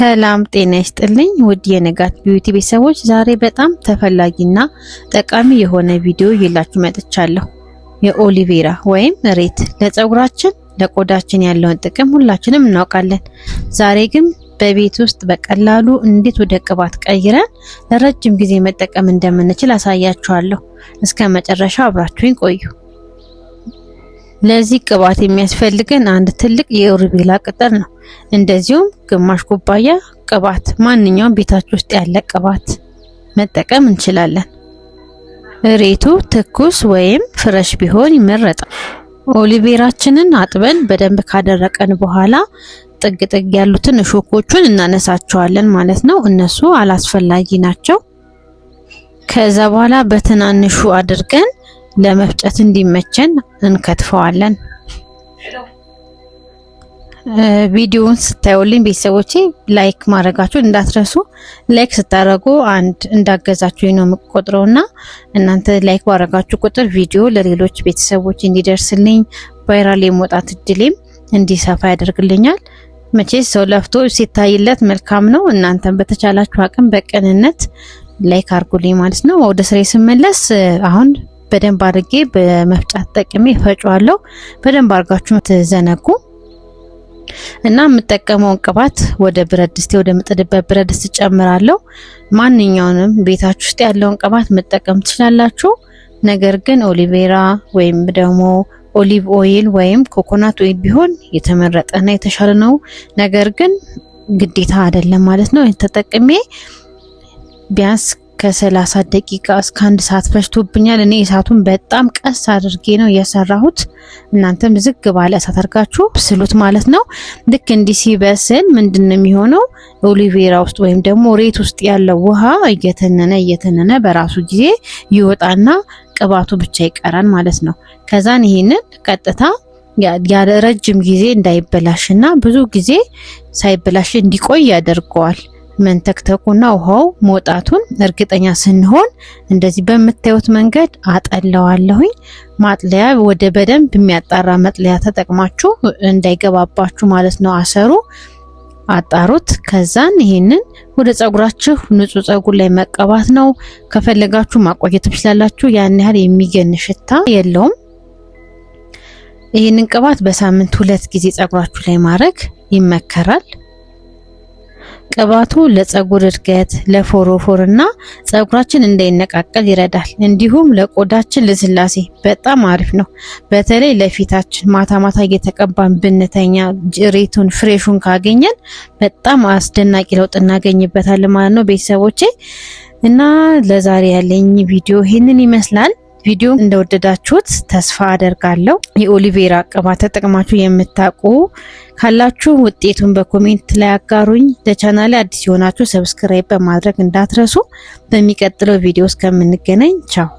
ሰላም ጤና ይስጥልኝ ውድ የንጋት ቢዩቲ ቤተሰቦች፣ ዛሬ በጣም ተፈላጊና ጠቃሚ የሆነ ቪዲዮ ይላችሁ መጥቻለሁ። የኦሊቬራ ወይም ሬት ለፀጉራችን ለቆዳችን ያለውን ጥቅም ሁላችንም እናውቃለን። ዛሬ ግን በቤት ውስጥ በቀላሉ እንዴት ወደ ቅባት ቀይረን ለረጅም ጊዜ መጠቀም እንደምንችል አሳያችኋለሁ። እስከ መጨረሻው አብራችሁኝ ቆዩ። ለዚህ ቅባት የሚያስፈልገን አንድ ትልቅ የኦሊቬራ ቅጠል ነው። እንደዚሁም ግማሽ ኩባያ ቅባት፣ ማንኛውም ቤታችሁ ውስጥ ያለ ቅባት መጠቀም እንችላለን። ሬቱ ትኩስ ወይም ፍረሽ ቢሆን ይመረጣል። ኦሊቬራችንን አጥበን በደንብ ካደረቀን በኋላ ጥግ ጥግ ያሉትን እሾኮቹን እናነሳቸዋለን ማለት ነው። እነሱ አላስፈላጊ ናቸው። ከዛ በኋላ በትናንሹ አድርገን ለመፍጨት እንዲመቸን እንከትፈዋለን። ቪዲዮውን ስታዩልኝ ቤተሰቦቼ ላይክ ማድረጋችሁን እንዳትረሱ። ላይክ ስታደርጉ አንድ እንዳገዛችሁኝ ነው የምቆጥረውና እናንተ ላይክ ባደረጋችሁ ቁጥር ቪዲዮ ለሌሎች ቤተሰቦች እንዲደርስልኝ ቫይራል የመውጣት እድሌም እንዲሰፋ ያደርግልኛል። መቼስ ሰው ለፍቶ ሲታይለት መልካም ነው። እናንተም በተቻላችሁ አቅም በቅንነት ላይክ አድርጉልኝ ማለት ነው። ወደ ስሬ ስመለስ አሁን በደንብ አድርጌ በመፍጫት ተጠቅሜ ፈጫዋለሁ። በደንብ አድርጋችሁ ትዘነጉ እና የምጠቀመውን ቅባት ወደ ብረት ድስቴ ወደ ምጥድበት ብረት ድስት ጨምራለሁ። ማንኛውንም ቤታችሁ ውስጥ ያለውን ቅባት መጠቀም ትችላላችሁ። ነገር ግን ኦሊቬራ ወይም ደግሞ ኦሊቭ ኦይል ወይም ኮኮናት ኦይል ቢሆን የተመረጠና የተሻለ ነው። ነገር ግን ግዴታ አይደለም ማለት ነው። ተጠቅሜ ቢያንስ ከ30 ደቂቃ እስከ 1 ሰዓት ፈጅቶብኛል። እኔ እሳቱን በጣም ቀስ አድርጌ ነው የሰራሁት። እናንተም ዝግ ባለ እሳት አድርጋችሁ ብስሉት ማለት ነው። ልክ እንዲህ ሲበስል ምንድነው የሚሆነው? ኦሊቬራ ውስጥ ወይም ደግሞ ሬት ውስጥ ያለው ውሃ እየተነነ በራሱ ጊዜ ይወጣና ቅባቱ ብቻ ይቀራል ማለት ነው። ከዛን ይሄንን ቀጥታ ያለ ረጅም ጊዜ እንዳይበላሽና ብዙ ጊዜ ሳይበላሽ እንዲቆይ ያደርገዋል። መንተክተኩና ውሃው መውጣቱን እርግጠኛ ስንሆን እንደዚህ በምታዩት መንገድ አጠለዋለሁኝ። ማጥለያ ወደ በደንብ የሚያጣራ መጥለያ ተጠቅማችሁ እንዳይገባባችሁ ማለት ነው። አሰሩ አጣሩት። ከዛን ይሄንን ወደ ፀጉራችሁ ንጹህ ፀጉር ላይ መቀባት ነው። ከፈለጋችሁ ማቆየት ትችላላችሁ። ያን ያህል የሚገን ሽታ የለውም። ይሄንን ቅባት በሳምንት 2 ጊዜ ፀጉራችሁ ላይ ማድረግ ይመከራል። ቅባቱ ለፀጉር እድገት፣ ለፎሮፎርና ፀጉራችን እንዳይነቃቀል ይረዳል። እንዲሁም ለቆዳችን ልስላሴ በጣም አሪፍ ነው። በተለይ ለፊታችን ማታ ማታ እየተቀባን ብንተኛ ሬቱን ፍሬሹን ካገኘን በጣም አስደናቂ ለውጥ እናገኝበታለን ማለት ነው ቤተሰቦቼ። እና ለዛሬ ያለኝ ቪዲዮ ይሄንን ይመስላል። ቪዲዮ እንደወደዳችሁት ተስፋ አደርጋለሁ። የኦሊቬራ ቅባት ተጠቅማችሁ የምታውቁ ካላችሁ ውጤቱን በኮሜንት ላይ አጋሩኝ። ለቻናሌ አዲስ የሆናችሁ ሰብስክራይብ በማድረግ እንዳትረሱ። በሚቀጥለው ቪዲዮ እስከምንገናኝ ቻው።